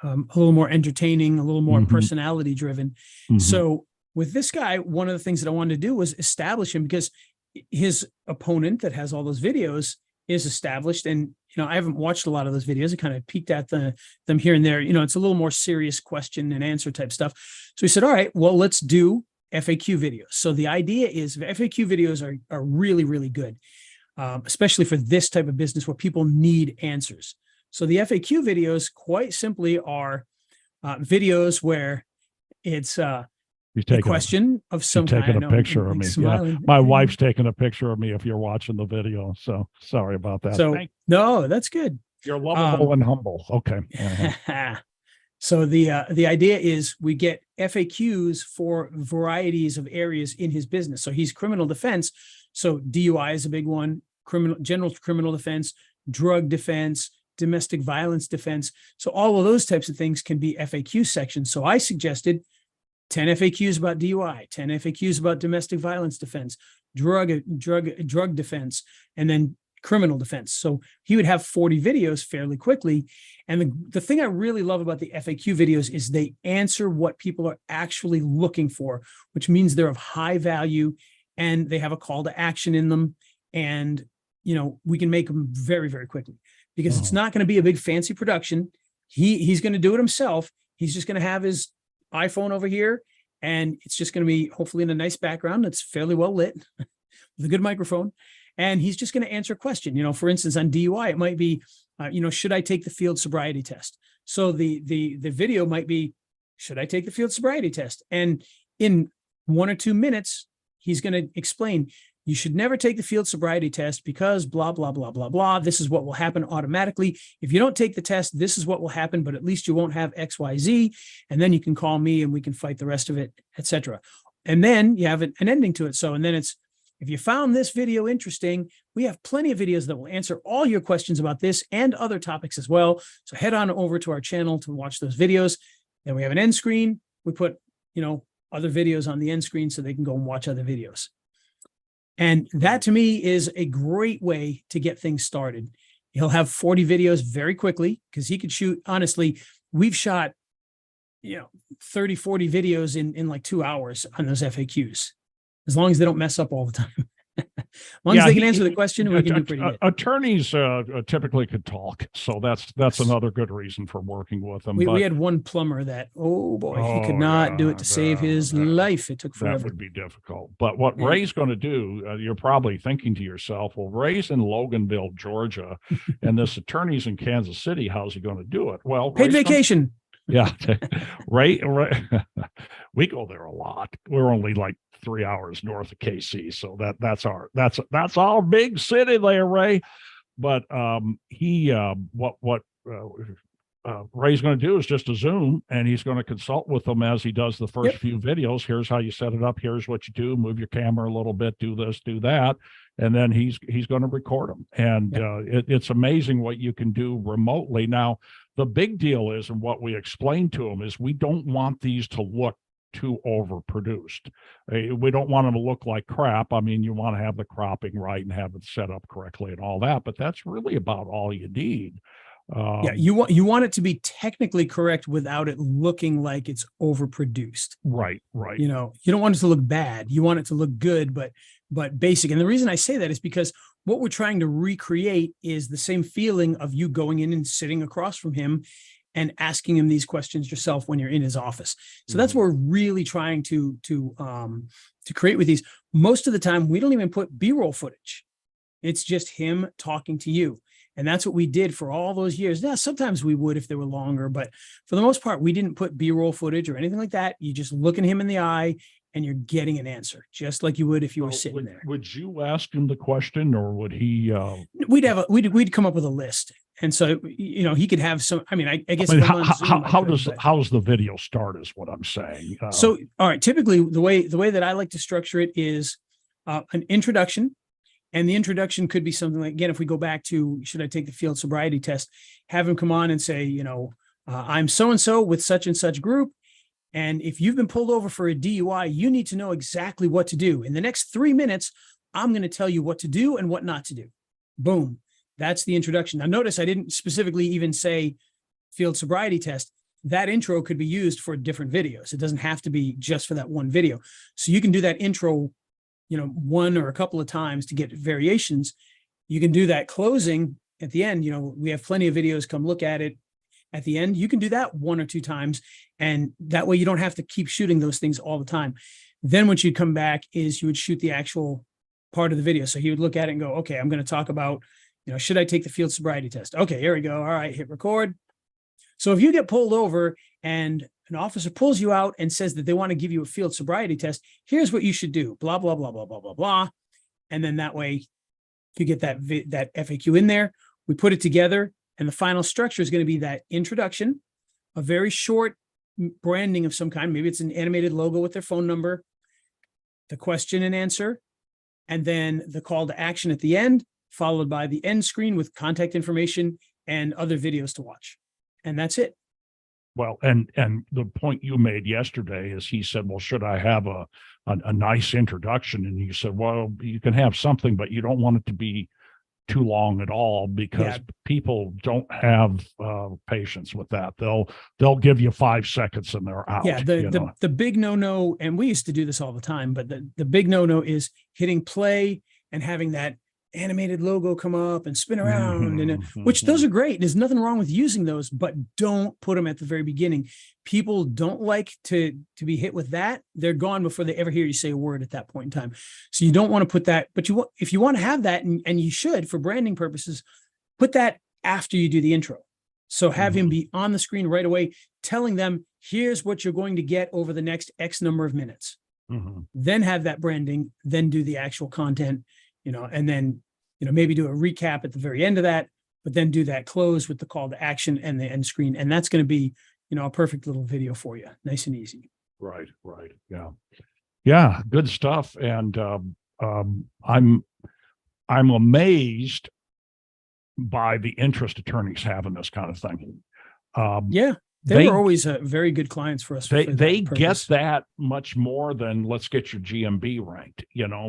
A little more entertaining, a little more personality driven. So with this guy, one of the things that I wanted to do was establish him, because his opponent that has all those videos is established. And, I haven't watched a lot of those videos. I kind of peeked at them here and there. It's a little more serious question and answer type stuff. So he said, all right, well, let's do FAQ videos. So the idea is FAQ videos are really, really good, especially for this type of business where people need answers. So the FAQ videos quite simply are videos where it's a question of some kind. Taking a picture of me. Smiling. Yeah. My wife's taking a picture of me if you're watching the video. So sorry about that. So no, that's good. You're lovable and humble. Okay. So the idea is we get FAQs for varieties of areas in his business. So he's criminal defense. So DUI is a big one, general criminal defense, drug defense, domestic violence defense. So all of those types of things can be FAQ sections. So I suggested 10 FAQs about DUI, 10 FAQs about domestic violence defense, drug defense, and then criminal defense. So he would have 40 videos fairly quickly. And the thing I really love about the FAQ videos is they answer what people are actually looking for, which means they're of high value and they have a call to action in them. And, we can make them very, very quickly, because it's not going to be a big fancy production. He's going to do it himself. He's just going to have his iPhone over here, and it's just going to be hopefully in a nice background that's fairly well lit with a good microphone. And he's just going to answer a question. For instance, on DUI, it might be, should I take the field sobriety test? So the video might be, should I take the field sobriety test? And in 1 or 2 minutes, he's going to explain, you should never take the field sobriety test because blah, blah, blah, blah, blah. This is what will happen automatically. If you don't take the test, this is what will happen, but at least you won't have X, Y, Z. And then you can call me and we can fight the rest of it, etc. And then you have an ending to it. So, and then it's, if you found this video interesting, we have plenty of videos that will answer all your questions about this and other topics as well. So head on over to our channel to watch those videos. Then we have an end screen. We put, other videos on the end screen so they can go and watch other videos. And that to me is a great way to get things started. He'll have 40 videos very quickly, because he could shoot, honestly, we've shot, 30, 40 videos in like 2 hours on those FAQs, as long as they don't mess up all the time. As long as they can answer the question, we can do pretty good. Attorneys typically could talk, so that's another good reason for working with them. We had one plumber that, he could not do it to save his life. It took forever. That would be difficult. But what Ray's going to do, you're probably thinking to yourself, well, Ray's in Loganville, Georgia, and this attorney's in Kansas City. How's he going to do it? Well, paid vacation. Yeah. Ray, we go there a lot. We're only like 3 hours north of KC. So that's our big city there, Ray. But Ray's going to do is just a Zoom, and he's going to consult with them as he does the first few videos. Here's how you set it up. Here's what you do. Move your camera a little bit, do this, do that. And then he's going to record them. And it's amazing what you can do remotely. Now, the big deal is, and what we explained to him is, we don't want these to look too overproduced. We don't want them to look like crap. I mean, you want to have the cropping right and have it set up correctly and all that, but that's really about all you need. Yeah, you want it to be technically correct without it looking like it's overproduced. Right. You don't want it to look bad. You want it to look good, but basic. And the reason I say that is because what we're trying to recreate is the same feeling of you going in and sitting across from him and asking him these questions yourself when you're in his office. So that's what we're really trying to create with these. Most of the time, we don't even put B-roll footage. It's just him talking to you. And that's what we did for all those years. Now, sometimes we would if they were longer, but for the most part, we didn't put B-roll footage or anything like that. You just looking him in the eye and you're getting an answer, just like you would if you were sitting there. Would you ask him the question, or would he? We'd come up with a list, and so he could have some. I mean, I guess how's the video start? Is what I'm saying. So, all right. Typically, the way that I like to structure it is an introduction. And the introduction could be something like, again, if we go back to, should I take the field sobriety test, have him come on and say, I'm so-and-so with such and such group. And if you've been pulled over for a DUI, you need to know exactly what to do. In the next 3 minutes, I'm going to tell you what to do and what not to do. Boom. That's the introduction. Now, notice I didn't specifically even say field sobriety test. That intro could be used for different videos. It doesn't have to be just for that one video. So you can do that intro one or a couple of times to get variations. You can do that closing at the end. We have plenty of videos. Come look at it at the end. You can do that 1 or 2 times. And that way you don't have to keep shooting those things all the time. Then what you'd come back is you would shoot the actual part of the video. So he would look at it and go, okay, I'm going to talk about, should I take the field sobriety test? Okay, here we go. All right, hit record. So if you get pulled over and an officer pulls you out and says that they want to give you a field sobriety test, here's what you should do, blah, blah, blah, blah, blah, blah, blah. And then that way you get that FAQ in there. We put it together, and the final structure is going to be that introduction, a very short branding of some kind. Maybe it's an animated logo with their phone number, the question and answer, and then the call to action at the end, followed by the end screen with contact information and other videos to watch. And that's it. Well, and the point you made yesterday is he said, well, should I have a nice introduction? And you said, well, you can have something, but you don't want it to be too long at all, because people don't have patience with that. They'll give you 5 seconds and they're out. Yeah, the big no-no, and we used to do this all the time, but the big no-no is hitting play and having that animated logo come up and spin around, which those are great. There's nothing wrong with using those, but don't put them at the very beginning. People don't like to be hit with that. They're gone before they ever hear you say a word at that point in time. So you don't want to put that, but if you want to have that, and you should for branding purposes, put that after you do the intro. So have him be on the screen right away, telling them, here's what you're going to get over the next X number of minutes. Then have that branding, then do the actual content, and then, maybe do a recap at the very end of that, but then do that close with the call to action and the end screen. And that's going to be, a perfect little video for you. Nice and easy. Right. Yeah. Yeah. Good stuff. And I'm amazed by the interest attorneys have in this kind of thing. They were always very good clients for us. They get that much more than let's get your GMB ranked,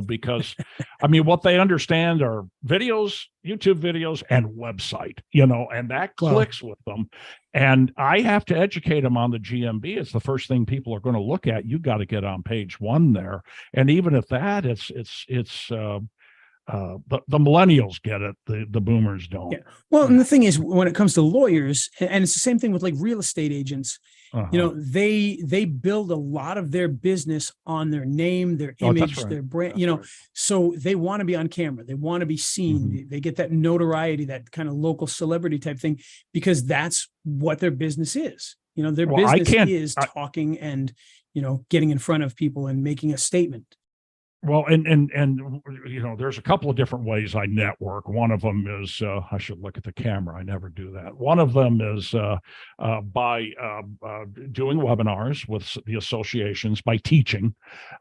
because I mean, what they understand are videos, YouTube videos, and website, and that clicks with them. And I have to educate them on the GMB. It's the first thing people are going to look at. You got to get on page 1 there. And even at that, it's the millennials get it, the boomers don't. Yeah. Well, and the thing is, when it comes to lawyers, and it's the same thing with like real estate agents, they build a lot of their business on their name, their image, their brand, so they want to be on camera. They want to be seen. They get that notoriety, that kind of local celebrity type thing, because that's what their business is. Their business is talking and, getting in front of people and making a statement. Well, and there's a couple of different ways I network. One of them is I should look at the camera. I never do that. One of them is by doing webinars with the associations, by teaching,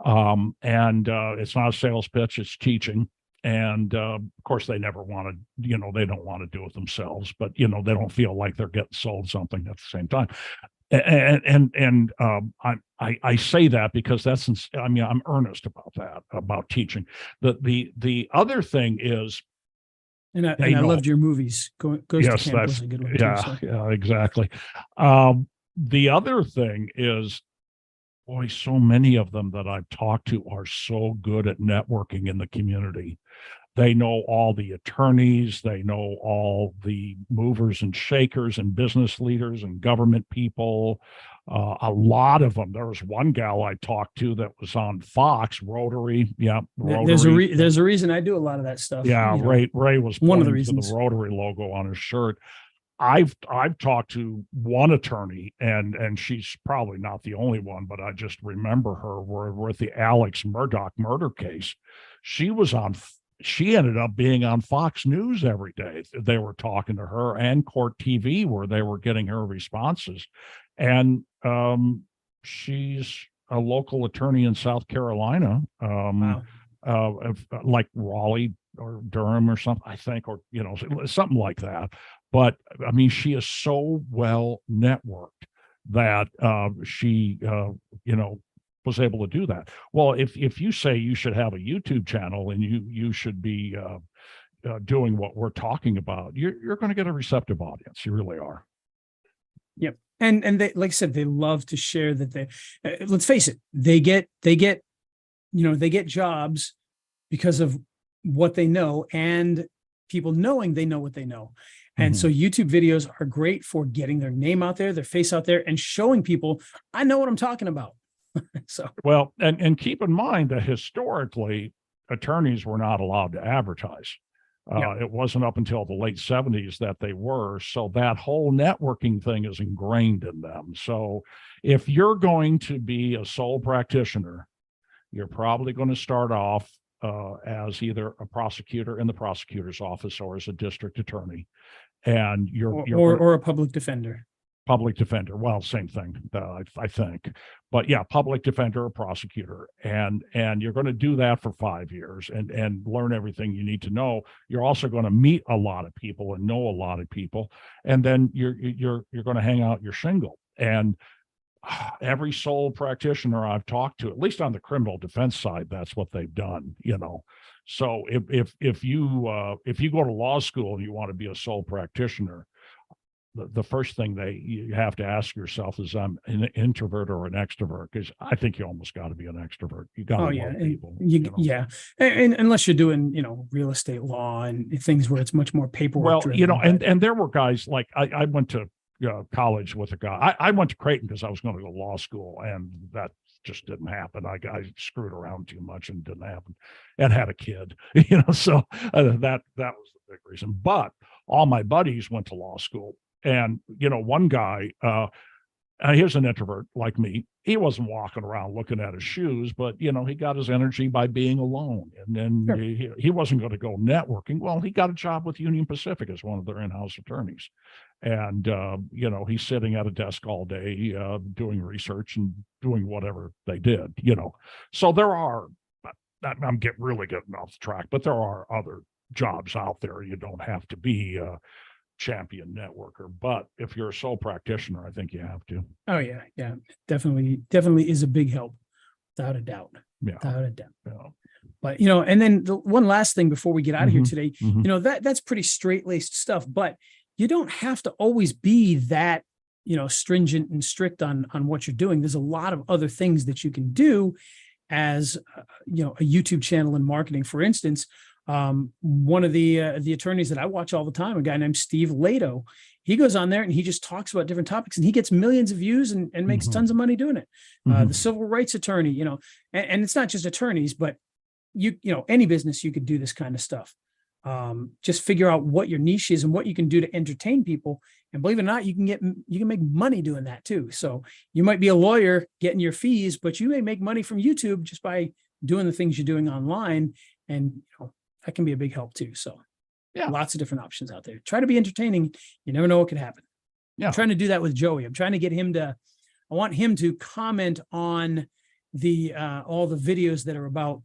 and it's not a sales pitch; it's teaching. And of course, they never want to, they don't want to do it themselves, but they don't feel like they're getting sold something at the same time. I say that because I mean, I'm earnest about that, about teaching. The other thing is, And I loved your movies. Goes to yes, Camp was a good one too. yeah, So. yeah, exactly. The other thing is, boy, so many of them that I've talked to are so good at networking in the community. They know all the attorneys, they know all the movers and shakers and business leaders and government people. A lot of them. There was one gal I talked to that was on Fox, Rotary. Yeah, Rotary. There's a reason I do a lot of that stuff. Yeah, Ray was one of the pointing to the reasons. Rotary logo on his shirt. I've talked to one attorney, and she's probably not the only one, but I just remember her with the Alex Murdoch murder case. She ended up being on Fox News every day. They were talking to her, and Court TV, where they were getting her responses. And she's a local attorney in South Carolina, Wow. like Raleigh or Durham or something, I think, or something like that. But I mean, she is so well networked that she was able to do that. Well, if you say you should have a YouTube channel and you should be doing what we're talking about, you're going to get a receptive audience. You really are. Yep. And they, like I said, they love to share that they, let's face it, they get jobs because of what they know and people knowing they know what they know. And so YouTube videos are great for getting their name out there, their face out there, and showing people, I know what I'm talking about. So, well, and keep in mind that historically attorneys were not allowed to advertise. It wasn't up until the late 70s that they were. So that whole networking thing is ingrained in them. So if you're going to be a sole practitioner, you're probably going to start off as either a prosecutor in the prosecutor's office or as a district attorney. And or a public defender. Public defender. Well, same thing, I think. But yeah, public defender or prosecutor. And you're going to do that for 5 years and learn everything you need to know. You're also going to meet a lot of people and know a lot of people. And then you're going to hang out your shingle. And every sole practitioner I've talked to, at least on the criminal defense side, that's what they've done, So if you go to law school and you want to be a sole practitioner, the first thing you have to ask yourself is, I'm an introvert or an extrovert? Because I think you almost got to be an extrovert. You got to love people. Yeah. And unless you're doing, real estate law and things where it's much more paperwork. Well, and there were guys like I went to college with a guy. I went to Creighton because I was going to go to law school, and that just didn't happen. I screwed around too much and didn't happen, and had a kid, so that was the big reason. But all my buddies went to law school. And, one guy, he was an introvert like me. He wasn't walking around looking at his shoes, but, he got his energy by being alone. And then sure. he wasn't going to go networking. Well, he got a job with Union Pacific as one of their in-house attorneys. And, he's sitting at a desk all day doing research and doing whatever they did, So there are, I'm really getting off the track, but there are other jobs out there. You don't have to be champion networker, but if you're a sole practitioner, I think you have to. Oh yeah, definitely is a big help, without a doubt. Without a doubt. Yeah. But and then the one last thing before we get out of here today, that's pretty straight-laced stuff, but you don't have to always be that stringent and strict on what you're doing. There's a lot of other things that you can do as a YouTube channel and marketing. For instance, one of the attorneys that I watch all the time, a guy named Steve Lato, he goes on there and he just talks about different topics, and he gets millions of views and makes tons of money doing it. The civil rights attorney, and it's not just attorneys, but any business, you could do this kind of stuff. Just figure out what your niche is and what you can do to entertain people. And believe it or not, you can make money doing that too. So you might be a lawyer getting your fees, but you may make money from YouTube just by doing the things you're doing online. And, that can be a big help too. So yeah, lots of different options out there. Try to be entertaining. You never know what could happen. Yeah. I'm trying to do that with Joey. I'm trying to get him I want him to comment on the all the videos that are about,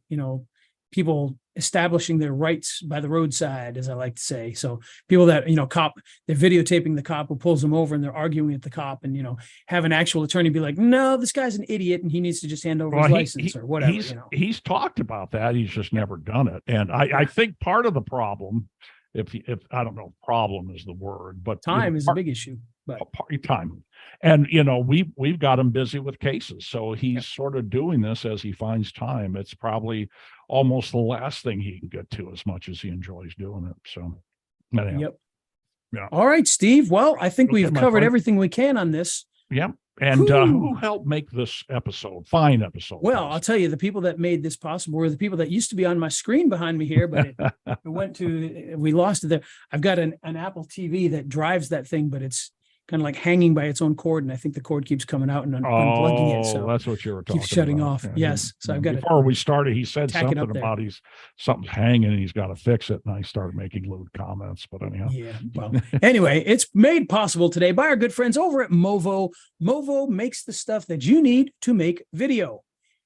people establishing their rights by the roadside, as I like to say. So people that, they're videotaping the cop who pulls them over and they're arguing at the cop, and, have an actual attorney be like, no, this guy's an idiot and he needs to just hand over his license or whatever. He's talked about that. He's just never done it. And I think part of the problem, if I don't know if problem is the word, but time is a big issue. But time. And, we've got him busy with cases. So he's sort of doing this as he finds time. It's probably almost the last thing he can get to, as much as he enjoys doing it. So, anyhow. Yep. Yeah. All right, Steve. Well, I think we've covered everything we can on this. Yep. And who helped make this fine episode? Well, I'll tell you, the people that made this possible were the people that used to be on my screen behind me here, but we lost it there. I've got an Apple TV that drives that thing, but it's kind of like hanging by its own cord, and I think the cord keeps coming out and unplugging it. So that's what you were talking about. Keeps shutting off. Yeah. Yes. So I've got before we started, he said something about something's hanging and he's got to fix it. And I started making lewd comments, but anyhow. Yeah. Well, anyway, it's made possible today by our good friends over at Movo. Movo makes the stuff that you need to make video.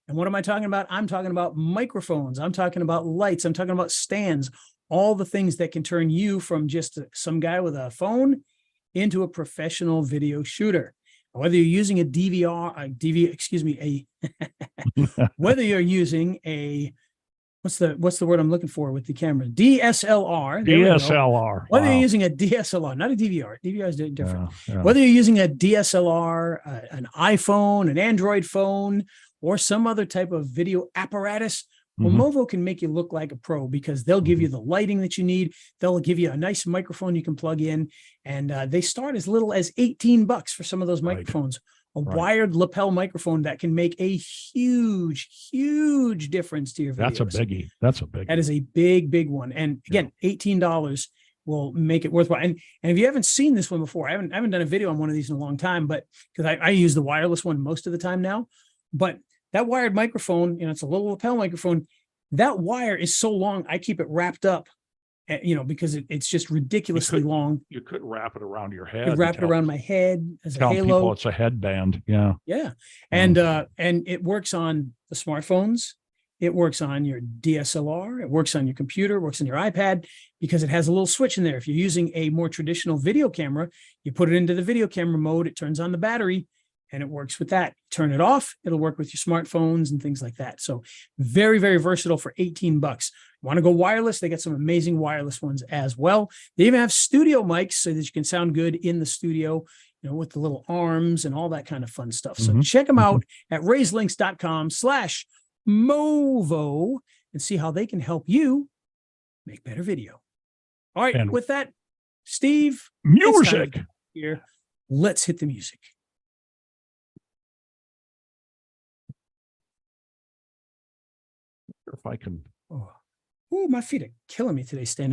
And what am I talking about? I'm talking about microphones. I'm talking about lights. I'm talking about stands, all the things that can turn you from just some guy with a phone into a professional video shooter. Whether you're using whether you're using what's the word I'm looking for with the camera? DSLR. DSLR. Whether you're using a DSLR, not a DVR. DVR is different. Yeah. Whether you're using a DSLR, an iPhone, an Android phone, or some other type of video apparatus, well, Movo can make you look like a pro, because they'll give you the lighting that you need. They'll give you a nice microphone you can plug in. And they start as little as $18 for some of those microphones. A wired lapel microphone that can make a huge, huge difference to your videos. That's a biggie. That is a big, big one. And again, $18 will make it worthwhile. And if you haven't seen this one before, I haven't done a video on one of these in a long time, but because I use the wireless one most of the time now. But that wired microphone, it's a little lapel microphone. That wire is so long, I keep it wrapped up, because it's just ridiculously long. You could wrap it around your head. You could wrap it around my head as a halo. People it's a headband. Yeah. Yeah. And it works on the smartphones. It works on your DSLR. It works on your computer. It works on your iPad, because it has a little switch in there. If you're using a more traditional video camera, you put it into the video camera mode. It turns on the battery, and it works with that. Turn it off, it'll work with your smartphones and things like that. So very, very versatile for $18. Want to go wireless? They got some amazing wireless ones as well. They even have studio mics so that you can sound good in the studio, with the little arms and all that kind of fun stuff. So check them out at raiselinks.com/Movo and see how they can help you make better video. All right. And with that, Steve, music here. Let's hit the music. If I can. Oh, my feet are killing me today standing.